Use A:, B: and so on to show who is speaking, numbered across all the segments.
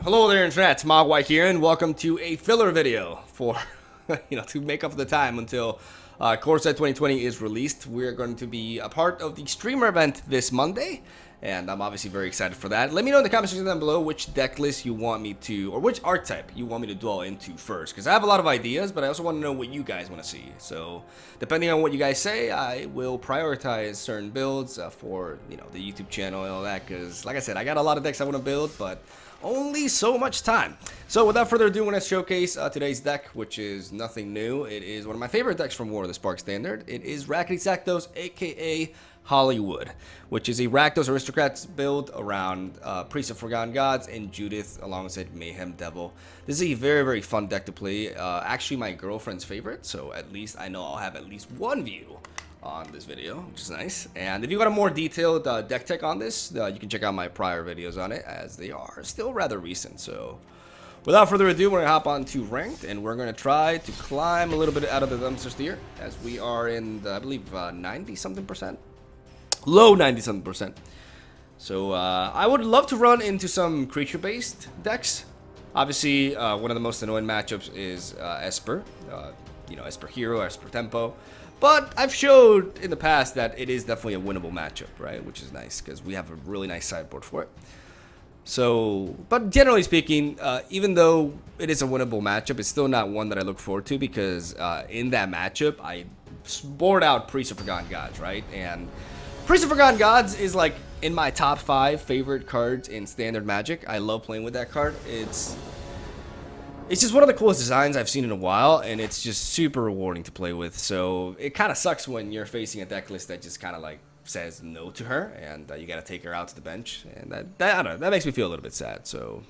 A: Hello there, internet. It's MegaMogwai here, and welcome to a filler video for, to make up for the time until Core Set 2020 is released. We're going to be a part of the streamer event this Monday, and I'm obviously very excited for that. Let me know in the comment section down below which deck list you want me to, or which archetype you want me to dwell into first, because I have a lot of ideas, but I also want to know what you guys want to see. So, depending on what you guys say, I will prioritize certain builds for, the YouTube channel and all that, because, like I said, I got a lot of decks I want to build, but only so much time. So without further ado, I'm going to showcase today's deck, which is nothing new. It is one of my favorite decks from War of the Spark Standard. It is Rackety Zakdos, aka Hollywood, which is a Rakdos Aristocrats build around Priest of Forgotten Gods and Judith alongside Mayhem Devil. This is a very, very fun deck to play. Actually, my girlfriend's favorite, so at least I know I'll have at least one view on this video, which is nice. And if you got a more detailed deck tech on this, you can check out my prior videos on it, as they are still rather recent. So without further ado, we're gonna hop on to ranked, and we're gonna try to climb a little bit out of the dumpster here, as we are in the, I believe, 90 something percent, low 90 something percent. So I would love to run into some creature based decks. Obviously, one of the most annoying matchups is Esper, Esper Hero, Esper Tempo. But I've showed in the past that it is definitely a winnable matchup, right? Which is nice, because we have a really nice sideboard for it. So, but generally speaking, even though it is a winnable matchup, it's still not one that I look forward to, because in that matchup, I board out Priest of Forgotten Gods, right? And Priest of Forgotten Gods is like in my top 5 favorite cards in Standard Magic. I love playing with that card. It's just one of the coolest designs I've seen in a while, and it's just super rewarding to play with. So it kind of sucks when you're facing a deck list that just kind of like says no to her, and you got to take her out to the bench, and that I don't know, that makes me feel a little bit sad. So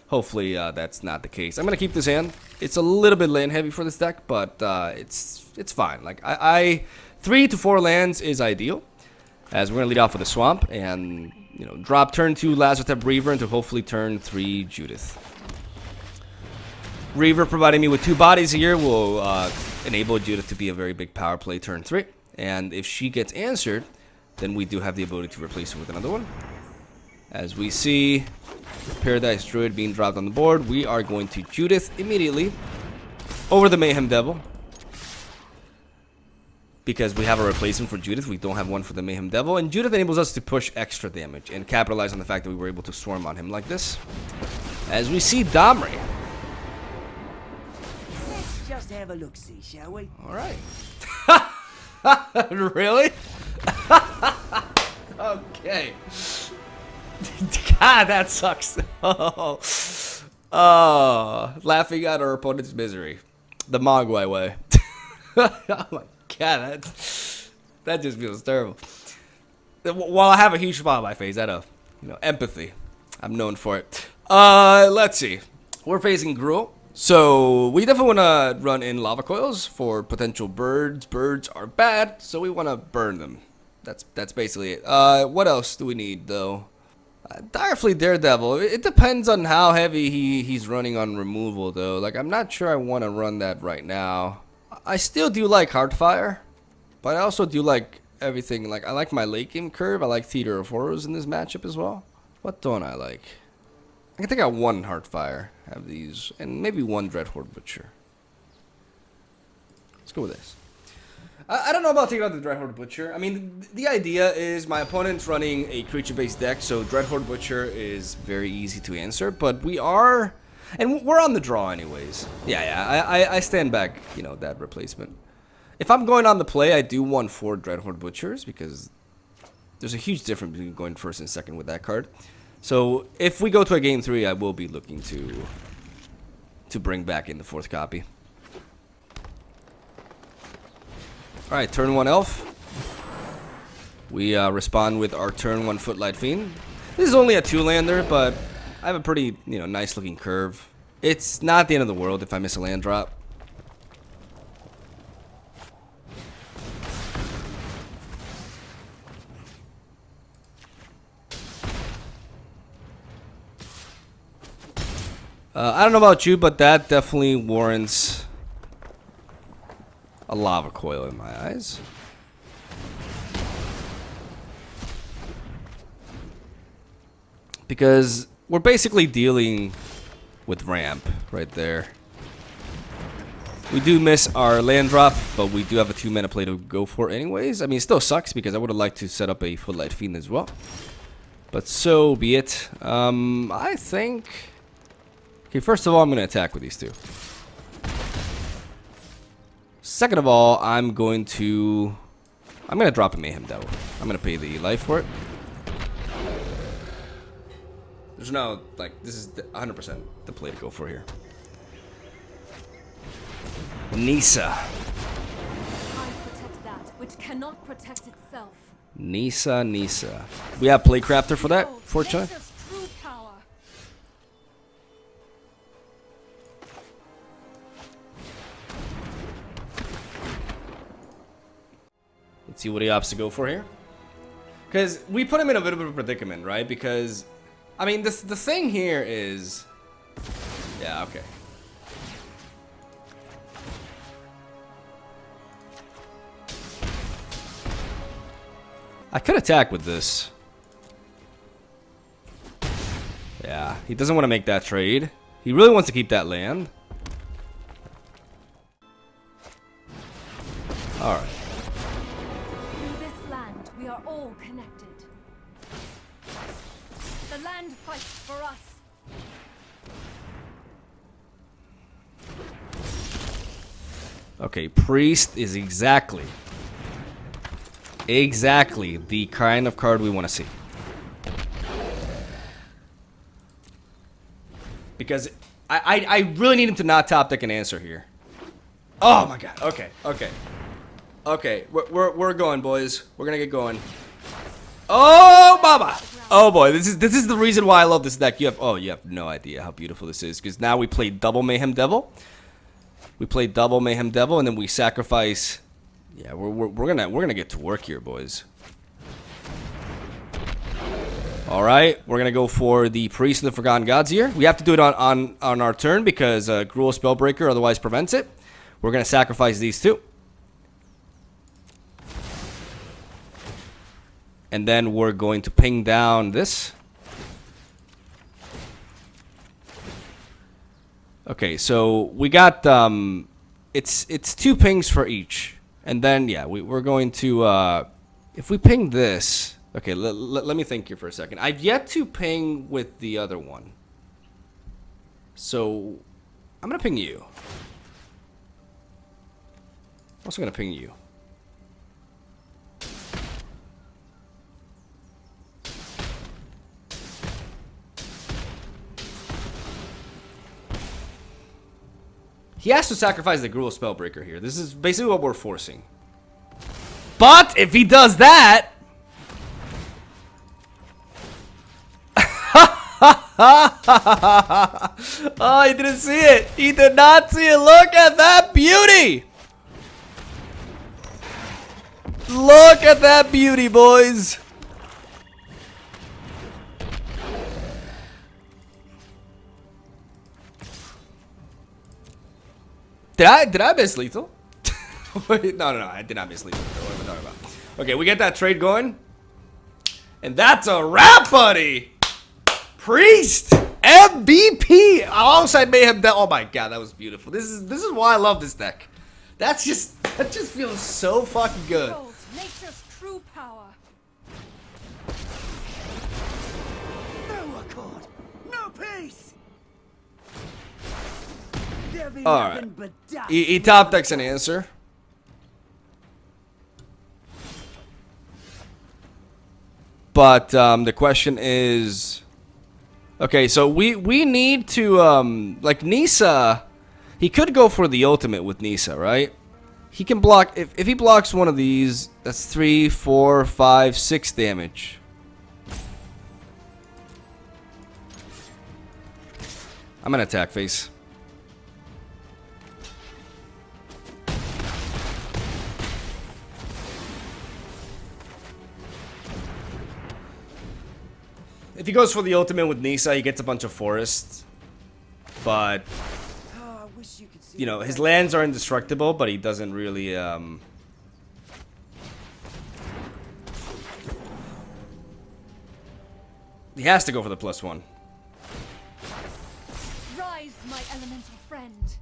A: hopefully that's not the case. I'm gonna keep this hand. It's a little bit land heavy for this deck, but it's fine. Like I 3 to 4 lands is ideal, as we're gonna lead off with a swamp and drop turn 2 Lazarus Reaver into hopefully turn 3 Judith. Reaver providing me with 2 bodies here will enable Judith to be a very big power play turn 3. And if she gets answered, then we do have the ability to replace her with another one. As we see Paradise Druid being dropped on the board, we are going to Judith immediately over the Mayhem Devil. Because we have a replacement for Judith, we don't have one for the Mayhem Devil. And Judith enables us to push extra damage and capitalize on the fact that we were able to swarm on him like this. As we see Domri.
B: Just have a look-see, shall we?
A: Alright. Really? Okay. God, that sucks. Oh, laughing at our opponent's misery. The Mogwai way. Oh my god, that just feels terrible. While I have a huge smile on my face, out of empathy, I'm known for it. Let's see. We're facing Gruul. So we definitely want to run in lava coils for potential birds. Birds are bad, so we want to burn them. That's basically it. What else do we need though? Direfleet Daredevil. It depends on how heavy he's running on removal though. Like I'm not sure I want to run that right now. I still do like Heartfire, but I also do like everything. Like I like my late game curve. I like Theater of Horrors in this matchup as well. What don't I like? I can take out 1 Heartfire, have these, and maybe 1 Dreadhorde Butcher. Let's go with this. I don't know about taking out the Dreadhorde Butcher. I mean, the idea is my opponent's running a creature-based deck, so Dreadhorde Butcher is very easy to answer, but we are, and we're on the draw anyways. Yeah, I stand back, that replacement. If I'm going on the play, I do want 4 Dreadhorde Butchers, because there's a huge difference between going first and second with that card. So if we go to a game 3, I will be looking to bring back in the 4th copy. All right, turn 1 Elf. We respond with our turn 1 Footlight Fiend. This is only a 2-lander, but I have a pretty nice looking curve. It's not the end of the world if I miss a land drop. I don't know about you, but that definitely warrants a lava coil in my eyes. Because we're basically dealing with ramp right there. We do miss our land drop, but we do have a 2-mana play to go for anyways. I mean, it still sucks because I would have liked to set up a Footlight Fiend as well. But so be it. I think... Okay, first of all, I'm going to attack with these two. Second of all, I'm going to drop a Mayhem Devil. I'm going to pay the life for it. There's no, like, this is 100% the play to go for here. Nisa.
C: I protect that which cannot protect itself.
A: Nisa. We have Playcrafter for that, fortunately.
C: Nature's true power.
A: Let's see what he opts to go for here. Because we put him in a bit of a predicament, right? Because, I mean, the thing here is... Yeah, okay. I could attack with this. Yeah, he doesn't want to make that trade. He really wants to keep that land. Alright.
C: Through this land, we are all connected. The land fights for us.
A: Okay, Priest is exactly the kind of card we want to see. Because I really need him to not top deck an answer here. Oh my god. Okay. We're going, boys. We're gonna get going. Oh mama. Oh boy, this is the reason why I love this deck. You have no idea how beautiful this is, because now we play double Mayhem Devil. We play double Mayhem Devil, and then we sacrifice. Yeah, we're gonna get to work here, boys. All right, we're gonna go for the Priest of the Forgotten Gods here. We have to do it on our turn because Gruul Spellbreaker otherwise prevents it. We're gonna sacrifice these two, and then we're going to ping down this. Okay, so we got it's 2 pings for each. And then, yeah, we're going to, if we ping this... Okay, let me think here for a second. I've yet to ping with the other one. So, I'm going to ping you. I'm also going to ping you. He has to sacrifice the Gruul Spellbreaker here. This is basically what we're forcing. But if he does that... Oh, he didn't see it. He did not see it. Look at that beauty. Look at that beauty, boys. Did I miss lethal? Wait, no, I did not miss lethal. What am I talking about? Okay, we get that trade going. And that's a wrap, buddy. Priest MVP alongside Mayhem Devil. Oh my god, that was beautiful. This is why I love this deck. That just feels so fucking good.
C: Behold, nature's true power.
B: No accord, no peace. There'll be
A: All right.
B: nothing but dust.
A: He top decks an answer. But the question is, okay, so we need to like Nisa. He could go for the ultimate with Nisa, right? He can block if he blocks one of these. That's 3, 4, 5, 6 damage. I'm gonna attack face. If he goes for the ultimate with Nisa, he gets a bunch of forests. But,
B: Oh, I wish you could see
A: you know,
B: the
A: his
B: best.
A: lands are indestructible, but he doesn't really, He has to go for the +1.
C: Rise my elemental friend.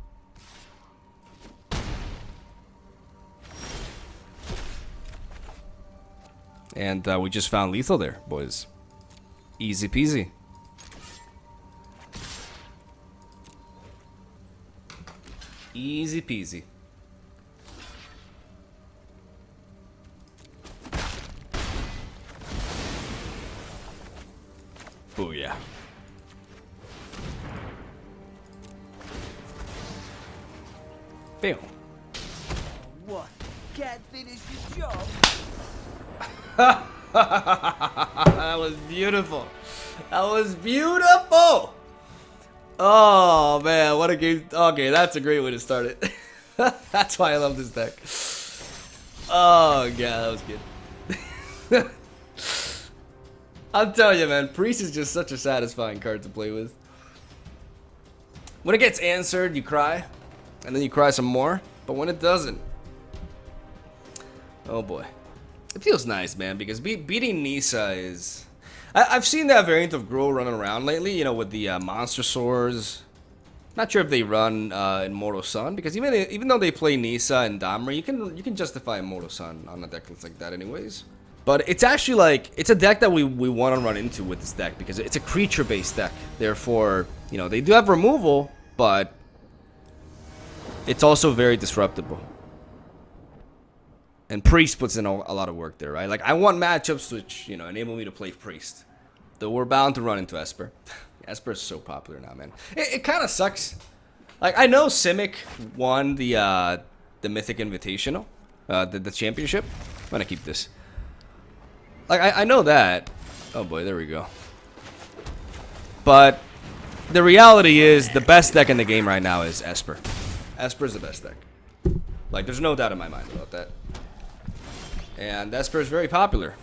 A: And we just found lethal there, boys. Easy peasy. Easy peasy. Booyah. Bam.
B: What? Can't finish your job?
A: That was beautiful. That was beautiful. Oh man, what a game. Okay, that's a great way to start it. That's why I love this deck. Oh god, that was good. I'm telling you, man, Priest is just such a satisfying card to play with. When it gets answered, you cry, and then you cry some more. But when it doesn't, oh boy, it feels nice, man. Because beating Nisa is, I've seen that variant of Gruul running around lately. You know, with the monster swords. Not sure if they run Immortal Sun, because even though they play Nisa and Damri, you can justify Immortal Sun on a deck that's like that, anyways. But it's actually like, it's a deck that we want to run into with this deck because it's a creature-based deck. Therefore, you know, they do have removal, but it's also very disruptible. And Priest puts in a lot of work there, right? Like, I want matchups which, you know, enable me to play Priest. Though we're bound to run into Esper. Esper is so popular now, man. It kind of sucks. Like, I know Simic won the Mythic Invitational, the championship. I'm gonna keep this. Like, I know that. Oh boy, there we go. But the reality is the best deck in the game right now is Esper. Esper is the best deck. Like, there's no doubt in my mind about that. And Esper is very popular.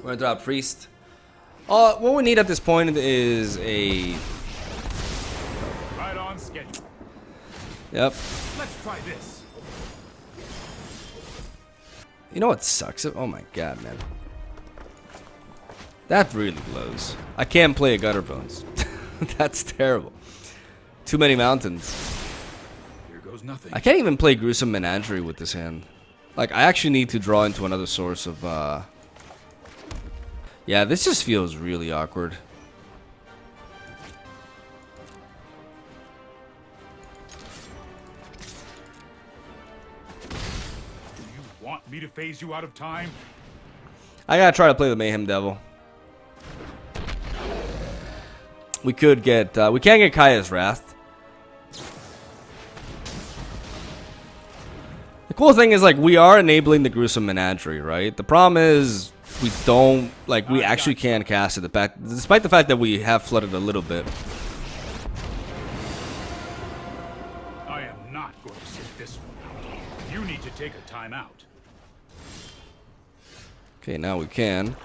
A: We're gonna drop Priest. What we need at this point is a...
D: Right on schedule.
A: Yep.
D: Let's try this.
A: You know what sucks? Oh my god, man. That really blows. I can't play a Gutter Bones. That's terrible. Too many mountains.
D: Here goes nothing.
A: I can't even play Gruesome Menagerie with this hand. Like, I actually need to draw into another source of, Yeah, this just feels really awkward.
D: Do you want me to phase you out of time?
A: I gotta try to play the Mayhem Devil. We could get, we can't get Kaya's Wrath. The cool thing is, like, we are enabling the Gruesome Menagerie, right? The problem is, we don't, like, we actually can cast it, despite the fact that we have flooded a little bit.
D: I am not going to sit this one out. You need to take a timeout.
A: Okay, now we can.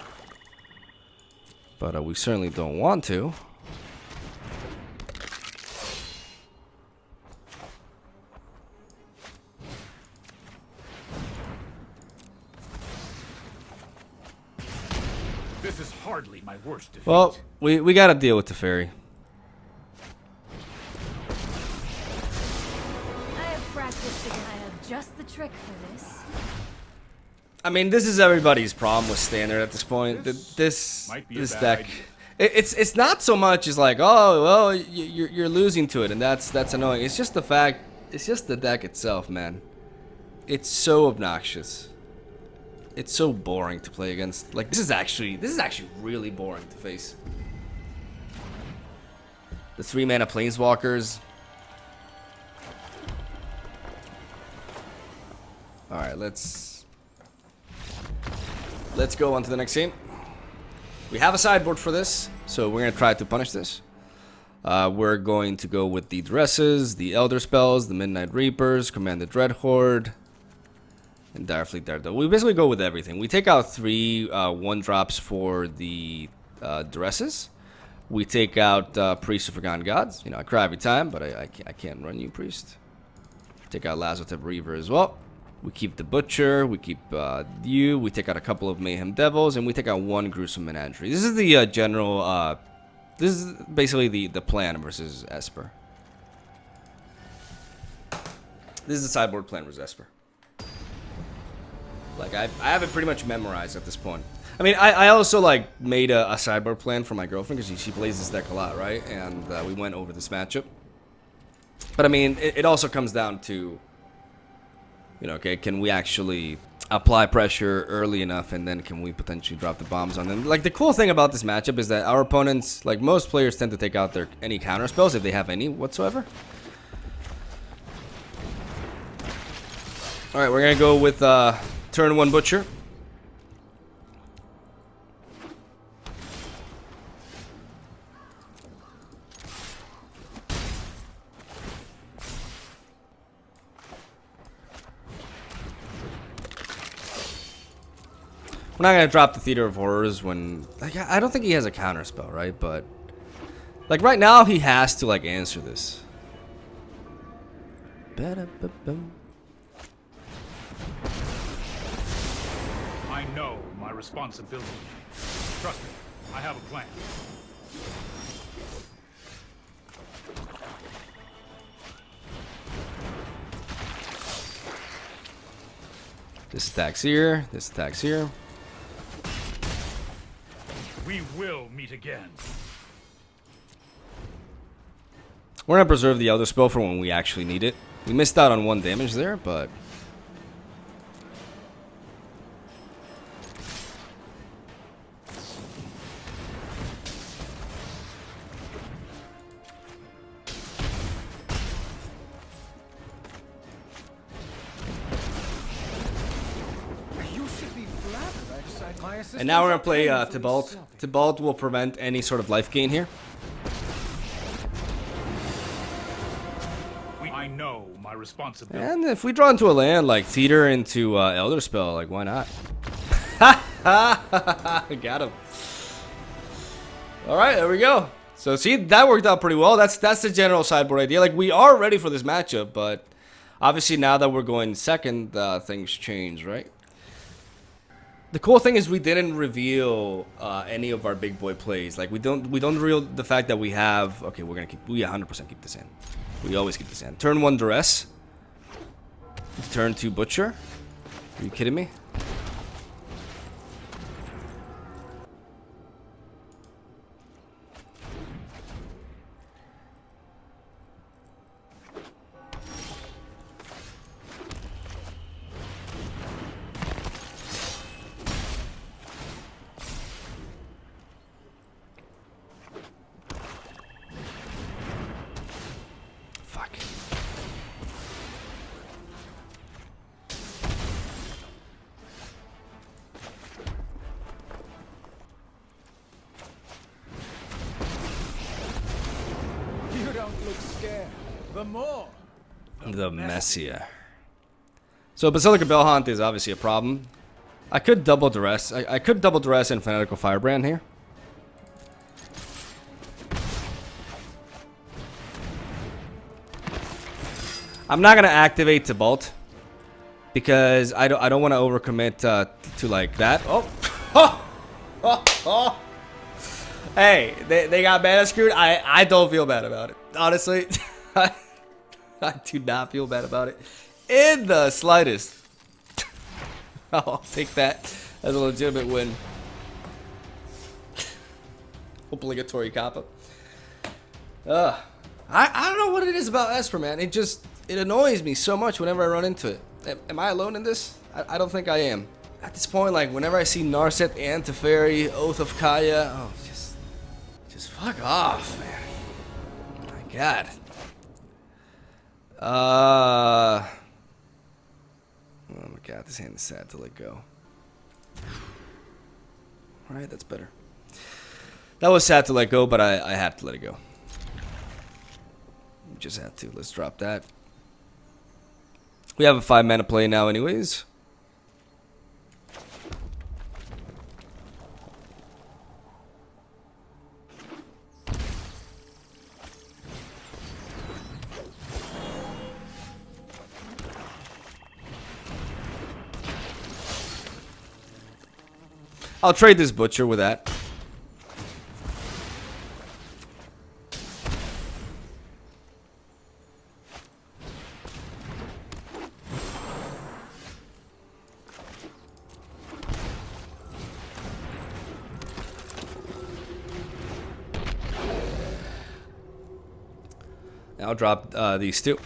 A: But we certainly don't want to.
D: This is hardly my worst defeat.
A: Well, we gotta deal with the fairy.
C: I have practiced and I have just the trick for this.
A: I mean, this is everybody's problem with standard at this point. This
D: might be a
A: this
D: bad
A: deck,
D: idea.
A: it's not so much as like, oh well, you're losing to it, and that's annoying. It's just the fact, it's just the deck itself, man. It's so obnoxious. It's so boring to play against. Like, this is actually really boring to face. The 3-mana Planeswalkers. All right, let's go on to the next game. We have a sideboard for this, so we're gonna try to punish this. We're going to go with the Dresses, the Elder Spells, the Midnight Reapers, Command the Dread Horde, and Direfleet Daredevil. We basically go with everything. We take out 3 1-drops for the Dresses, We take out Priest of Forgotten Gods. You know, I cry every time, but I can't run you, Priest. Take out Lazotep Reaver as well. We keep the Butcher. We keep you. We take out a couple of Mayhem Devils, and we take out one Gruesome Menagerie. This is the general. This is basically the plan versus Esper. This is the sideboard plan versus Esper. Like I have it pretty much memorized at this point. I mean, I also like made a sideboard plan for my girlfriend because she plays this deck a lot, right? And we went over this matchup. But I mean, it also comes down to, you know, okay, can we actually apply pressure early enough, and then can we potentially drop the bombs on them? Like, the cool thing about this matchup is that our opponents, like most players, tend to take out their any counter spells if they have any whatsoever. All right, we're gonna go with turn 1 Butcher. We're not gonna drop the Theater of Horrors when, like, I don't think he has a counter spell, right? But like right now he has to like answer this.
D: I know my responsibility. Trust me, I have a plan.
A: This attacks here. This attacks here.
D: We will meet again.
A: We're gonna preserve the Elder Spell for when we actually need it. We missed out on 1 damage there, but
B: You should be flattered. My assistants
A: and now we're
B: are
A: gonna play
B: painfully
A: Tibalt.
B: selfish.
A: Tibalt will prevent any sort of life gain here.
D: I know my responsibility.
A: And if we draw into a land like Theater into Elder Spell, like why not? Got him. All right, there we go. So see, that worked out pretty well. That's the general sideboard idea. Like, we are ready for this matchup, but obviously now that we're going second, things change, right? The cool thing is we didn't reveal any of our big boy plays. Like, we don't reveal the fact that we have. Okay, we 100% keep this in. We always keep this in. Turn 1 Duress. Turn 2 Butcher. Are you kidding me? Fuck.
B: You don't look scared. The more.
A: The messier. So Basilica Bellhaunt is obviously a problem. I could double duress. I could double duress and Fanatical Firebrand here. I'm not gonna activate Tibalt because I don't want to overcommit to like that. Oh. Hey, they got mana screwed. I don't feel bad about it. Honestly, I do not feel bad about it in the slightest. I'll take that as a legitimate win. Obligatory kappa. I don't know what it is about Esper, man. It annoys me so much whenever I run into it. Am I alone in this? I don't think I am. At this point, like, whenever I see Narset and Teferi, Oath of Kaya, oh, just fuck off, man. Oh my God. Oh my God, this hand is sad to let go. Alright, that's better. That was sad to let go, but I had to let it go. Just had to. Let's drop that. We have a 5-mana play now anyways. I'll trade this butcher with that. I'll drop these two.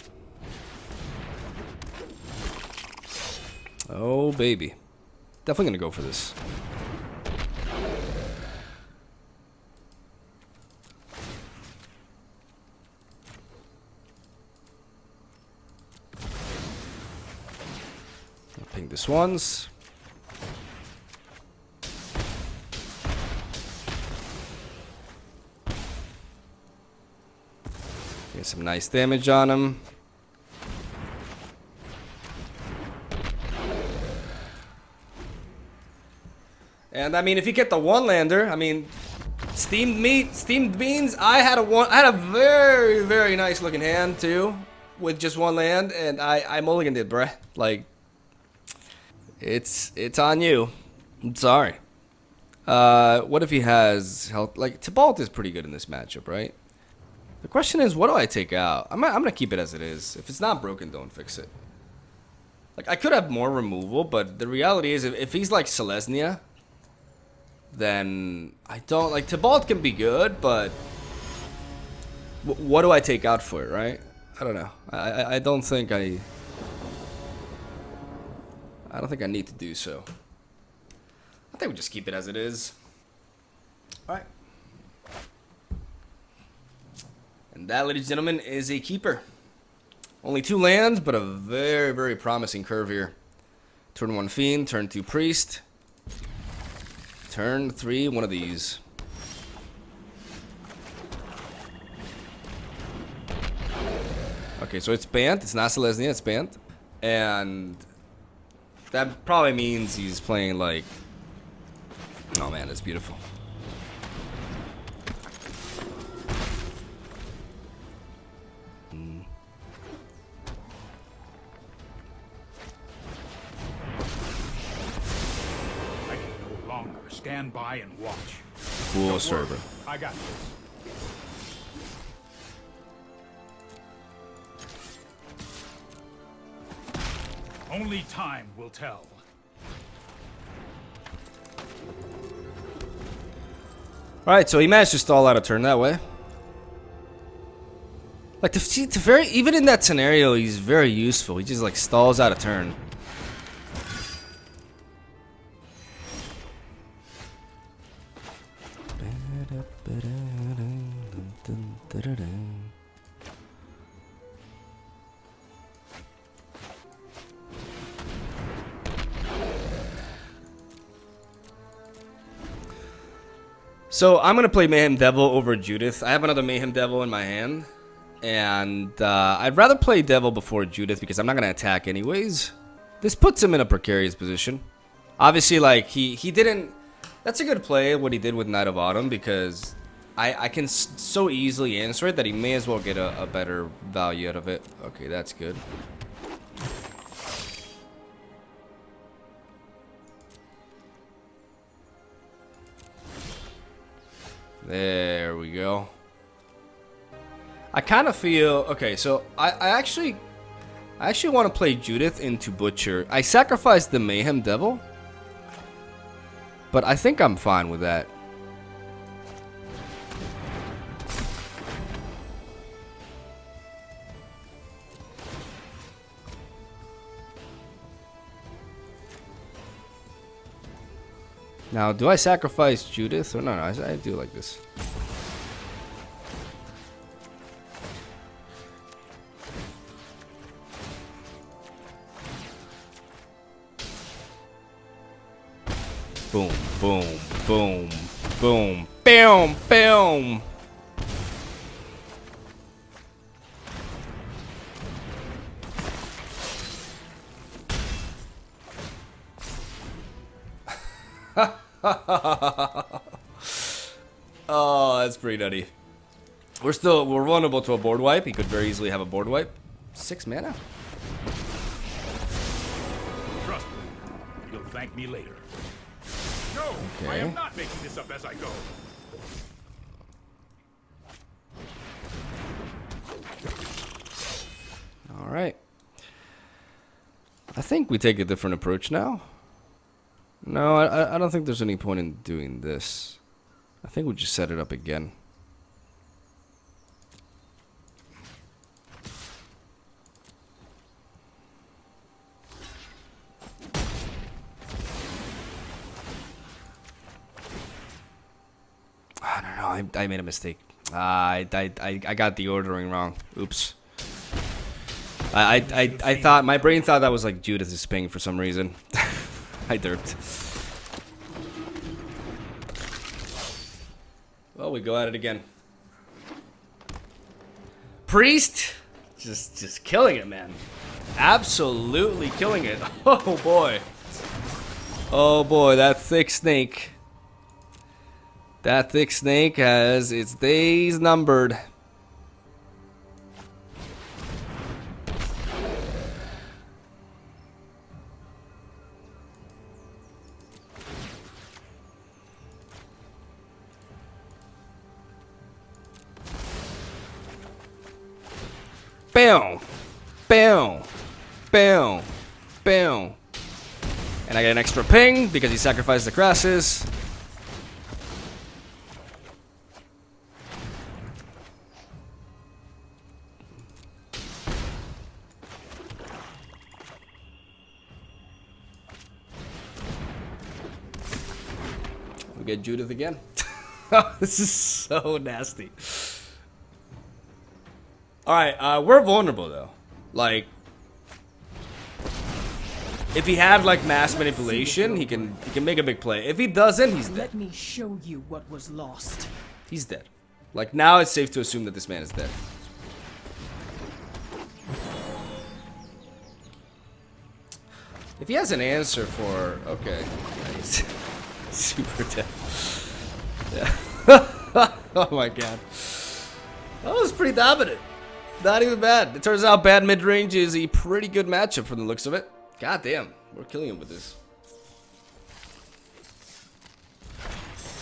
A: Oh, baby. Definitely gonna go for this. I'll ping this once. Get some nice damage on him. And I mean, if you get the one lander, I mean, steamed meat, steamed beans. I had a very, very nice looking hand too, with just one land, and I mulliganed it, bruh. Like, it's on you. I'm sorry. What if he has health? Like, Tybalt is pretty good in this matchup, right? The question is, what do I take out? I'm gonna keep it as it is. If it's not broken, don't fix it. Like, I could have more removal, but the reality is, if he's like Selesnya, then I don't like. Tybalt can be good, but what do I take out for it, right? I don't know. I don't think I don't think I need to do so. I think we just keep it as it is. All right. And that, ladies and gentlemen, is a keeper. Only 2 lands, but a very, very promising curve here. Turn 1 Fiend, turn 2 Priest. Turn 3, one of these. Okay, so it's banned. It's not Selesnya, it's banned. And that probably means he's playing like... Oh man, that's beautiful.
D: Stand by and watch.
A: Cool server.
D: I got this. Only time will tell.
A: Alright, so he managed to stall out a turn that way. Like, even in that scenario, he's very useful. He just, like, stalls out a turn. So I'm gonna play Mayhem Devil over Judith. I have another Mayhem Devil in my hand, and I'd rather play Devil before Judith because I'm not gonna attack anyways. This puts him in a precarious position. Obviously, like he didn't. That's a good play what he did with Knight of Autumn because I can so easily answer it that he may as well get a better value out of it. Okay, that's good. There we go. I kind of feel okay. So I actually want to play Judith into Butcher. I sacrificed the Mayhem Devil, but I think I'm fine with that. Now, do I sacrifice Judith or no? No, I do like this. Boom, boom, boom, boom, boom, boom. Oh, that's pretty nutty. We're vulnerable to a board wipe. He could very easily have a board wipe. 6 mana.
D: Trust me, you'll thank me later. No, I
A: Okay.
D: am not making this up as I go.
A: All right. I think we take a different approach now. No, I don't think there's any point in doing this. I think we just set it up again. I don't know. I made a mistake. I got the ordering wrong. Oops. I thought, my brain thought that was like Judith's ping for some reason. I derped. Well, we go at it again. Priest, just killing it, man. Absolutely killing it. Oh boy. Oh boy, that thick snake. That thick snake has its days numbered. Bam! Bam! Bam! Bam! And I get an extra ping because he sacrificed the crasses. We get Judith again. This is so nasty. Alright, we're vulnerable though. Like, if he had like mass manipulation, he can make a big play. If he doesn't, he's dead.
E: Let me show you what was lost.
A: He's dead. Like, now it's safe to assume that this man is dead. If he has an answer for, okay, he's super dead. Yeah. Oh my god. That was pretty dominant. Not even bad. It turns out bad mid-range is a pretty good matchup from the looks of it. God damn, we're killing him with this.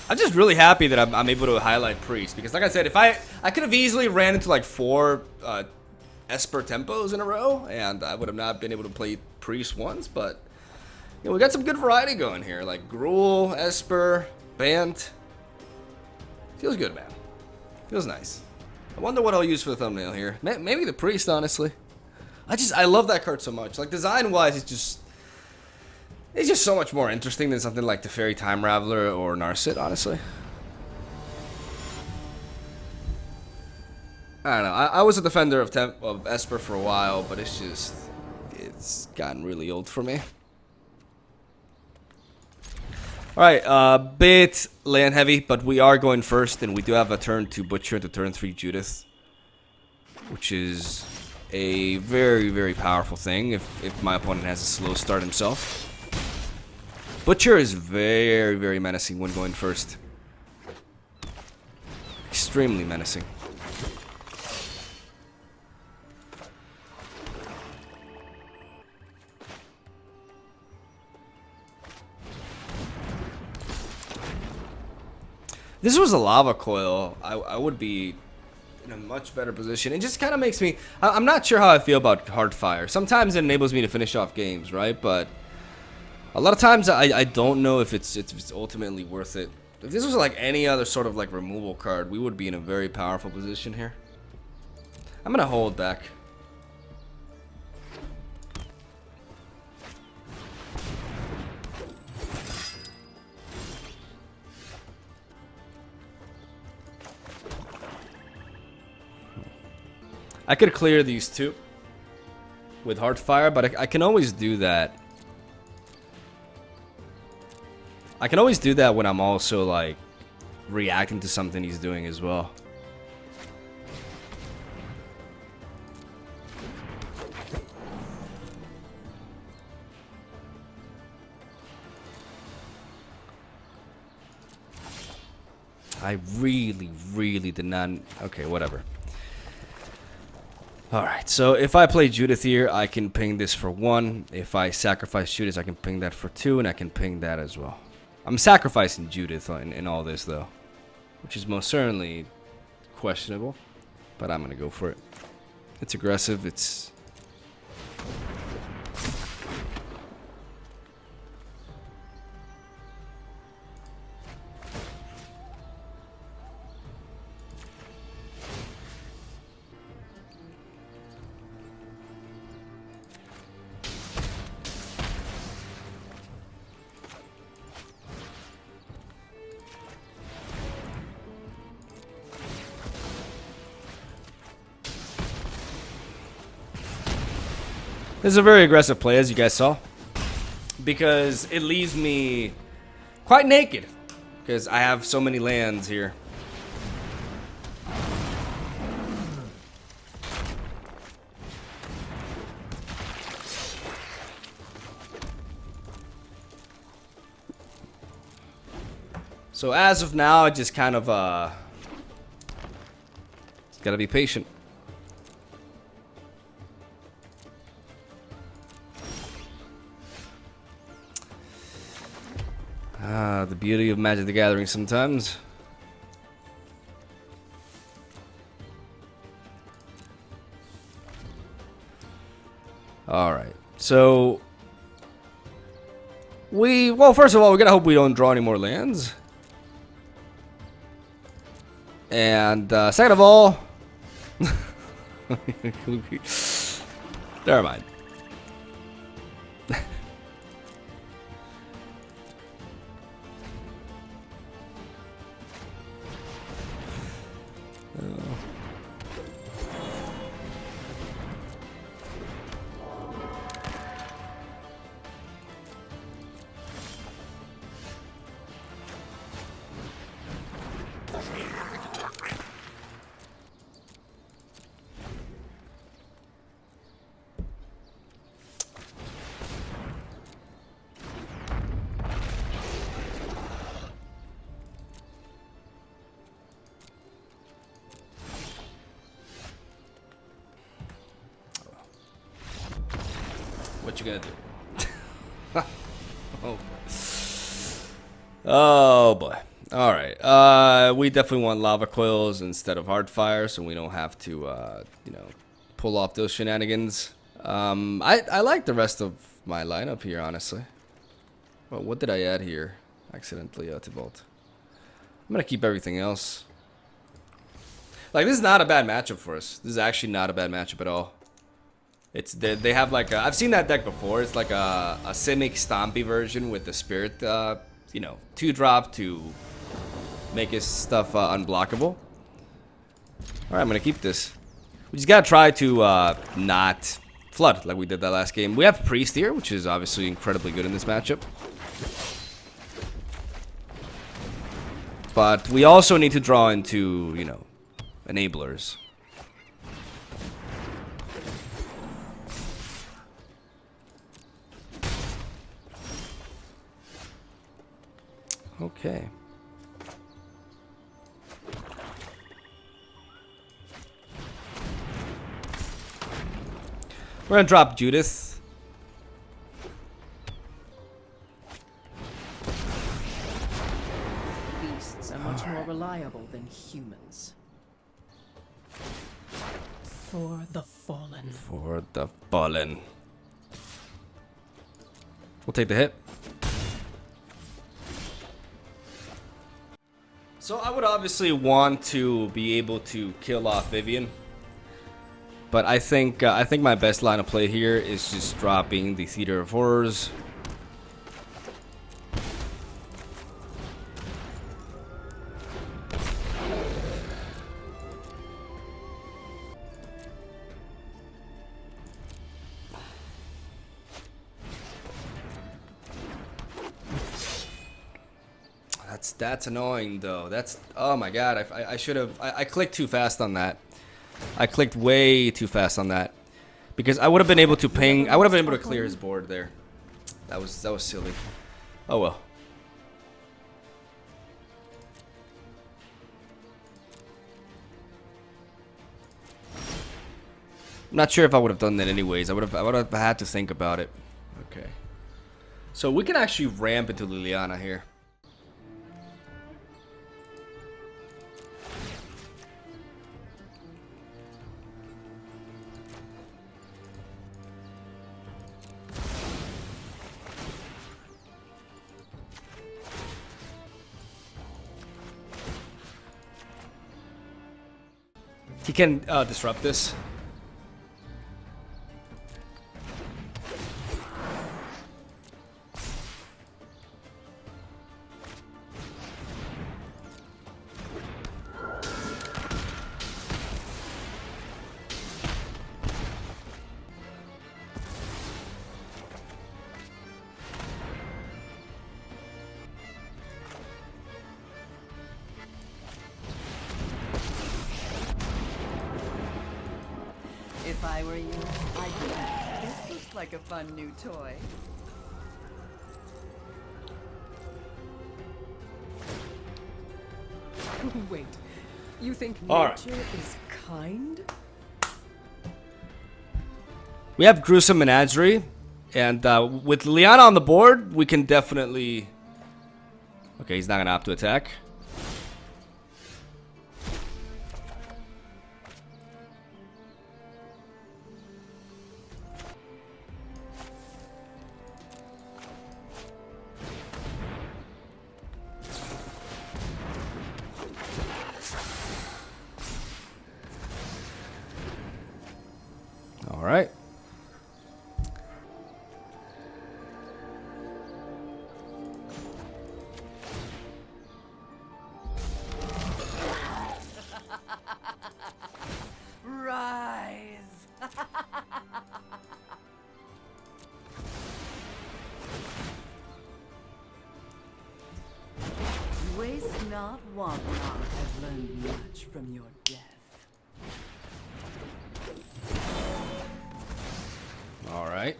A: I'm just really happy that I'm able to highlight Priest, because like I said, if I could have easily ran into like 4 Esper tempos in a row, and I would have not been able to play Priest once, but you know, we got some good variety going here, like Gruul, Esper, Bant. Feels good, man. Feels nice. I wonder what I'll use for the thumbnail here. Maybe the Priest, honestly. I love that card so much. Like, design-wise, it's just so much more interesting than something like the Fairy Time Raveler or Narset, honestly. I don't know. I was a defender of Esper for a while, but it's gotten really old for me. Alright, bit land heavy, but we are going first, and we do have a turn 2 Butcher into turn 3 Judith, which is a very, very powerful thing if my opponent has a slow start himself. Butcher is very, very menacing when going first. Extremely menacing. If this was a lava coil, I would be in a much better position. It just kind of makes me... I'm not sure how I feel about hard fire. Sometimes it enables me to finish off games, right? But a lot of times I don't know if it's ultimately worth it. If this was like any other sort of like removal card, we would be in a very powerful position here. I'm gonna hold back. I could clear these two with Heartfire, but I can always do that. I can always do that when I'm also like reacting to something he's doing as well. I really did not... Okay, whatever. Alright, so if I play Judith here, I can ping this for 1. If I sacrifice Judith, I can ping that for 2, and I can ping that as well. I'm sacrificing Judith in all this, though, which is most certainly questionable, but I'm going to go for it. It's aggressive. It's... This is a very aggressive play, as you guys saw, because it leaves me quite naked, because I have so many lands here. So as of now, I just kind of gotta be patient. The beauty of Magic the Gathering sometimes. Alright, so well, first of all, we gotta hope we don't draw any more lands. And second of all, never mind. What you gonna do? Oh. Oh boy. All right. We definitely want lava coils instead of hard fire, so we don't have to, you know, pull off those shenanigans. I like the rest of my lineup here, honestly. Well, what did I add here? Accidentally to vault. I'm gonna keep everything else. Like, this is not a bad matchup for us. This is actually not a bad matchup at all. It's they have like a, I've seen that deck before. It's like a Simic Stompy version with the Spirit, you know, 2-drop to make his stuff unblockable. All right, I'm gonna keep this. We just gotta try to not flood like we did that last game. We have Priest here, which is obviously incredibly good in this matchup. But we also need to draw into, you know, enablers. Okay. We're gonna drop Judith.
E: Beasts are much more reliable than humans. For the fallen.
A: For the fallen. We'll take the hit. So I would obviously want to be able to kill off Vivian, but I think my best line of play here is just dropping the Theater of Horrors. That's annoying though. That's, oh my god, I should have, I clicked too fast on that. I clicked way too fast on that. Because I would have been able to ping, I would have been able to clear his board there. That was silly. Oh well. I'm not sure if I would have done that anyways. I would have had to think about it. Okay. So we can actually ramp into Liliana here. He can disrupt this.
F: If I were you, I'd be. This looks like a fun new toy.
E: Wait, you think
A: All right.
E: nature is kind?
A: We have Gruesome Menagerie, and with Liana on the board, we can definitely... Okay, he's not gonna opt to attack. All right.
F: Rise! Waste not, want not. I've learned much from your death.
A: All right.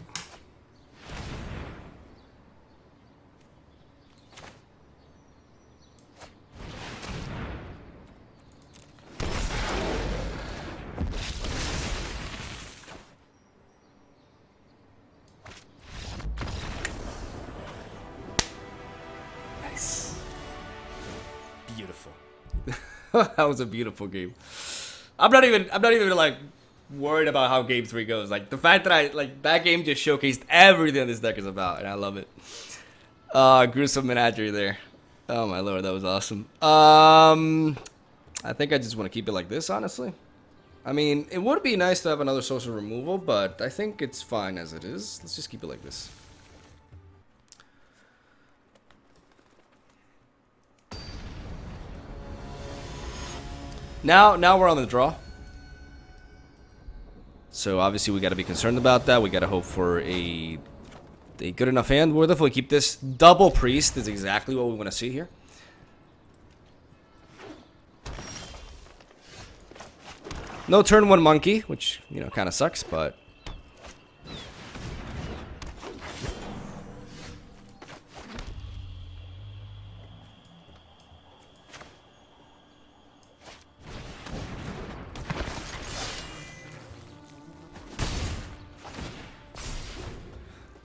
A: Nice. Beautiful. That was a beautiful game. I'm not even like worried about how game 3 goes. Like the fact that that game just showcased everything this deck is about, and I love it. Gruesome Menagerie there. Oh my lord, that was awesome. I think I just want to keep it like this, honestly. I mean, it would be nice to have another social removal, but I think it's fine as it is. Let's just keep it like this. Now we're on the draw. So obviously we got to be concerned about that. We got to hope for a good enough hand. We'll definitely keep this. Double priest is exactly what we want to see here. No turn 1 monkey, which, you know, kind of sucks, but...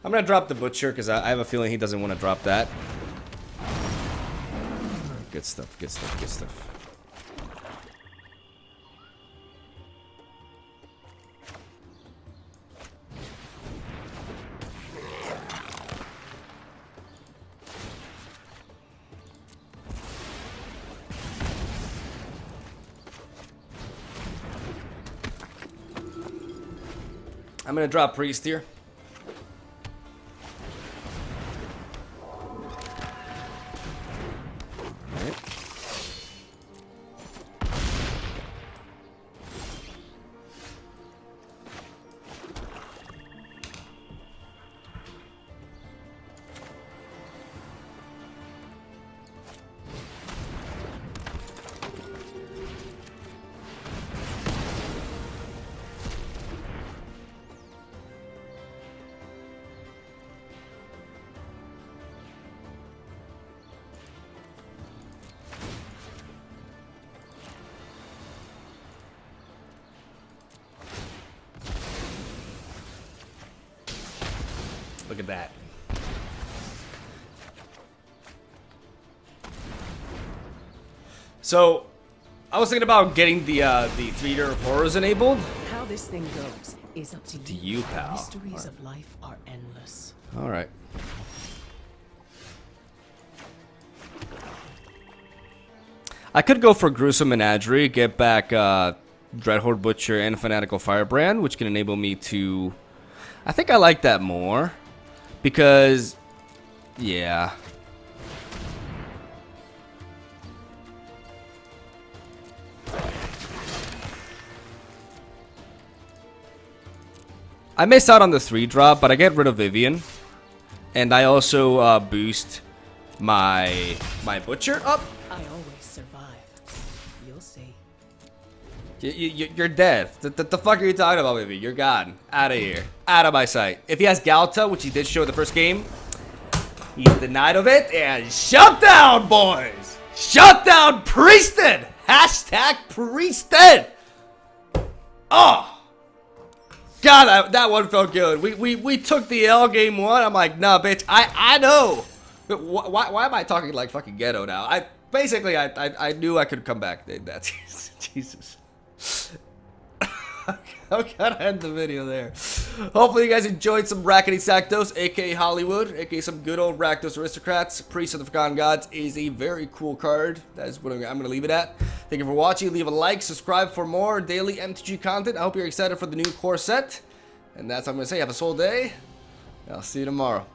A: I'm going to drop the Butcher because I have a feeling he doesn't want to drop that. Good stuff, good stuff, good stuff. I'm going to drop Priest here. Look at that. So, I was thinking about getting the Theater of Horrors enabled.
E: How this thing goes is up to you.
A: You, pal.
E: Mysteries of life are endless.
A: All right. I could go for Gruesome Menagerie, get back Dreadhorde Butcher and Fanatical Firebrand, which can enable me to... I think I like that more. Because... yeah. I miss out on the 3-drop, but I get rid of Vivian. And I also boost my Butcher up.
E: I always survive. You'll see.
A: You're dead. The fuck are you talking about, baby? You're gone. Out of here. Out of my sight. If he has Galta, which he did show in the first game, he's denied of it. And shut down, boys. Shut down, Priested. Hashtag Priested. Oh. God, that one felt good. We took the L game 1. I'm like, nah, bitch. I know. Why am I talking like fucking ghetto now? I knew I could come back. That's Jesus. I'm gonna end the video there. Hopefully you guys enjoyed some Rackety Sactos, aka Hollywood, aka some good old Rakdos Aristocrats. Priest of the Forgotten Gods is a very cool card. That is what I'm gonna leave it at. Thank you for watching. Leave a like, subscribe for more daily MTG content. I hope you're excited for the new core set. And that's what I'm gonna say. Have a soul day. I'll see you tomorrow.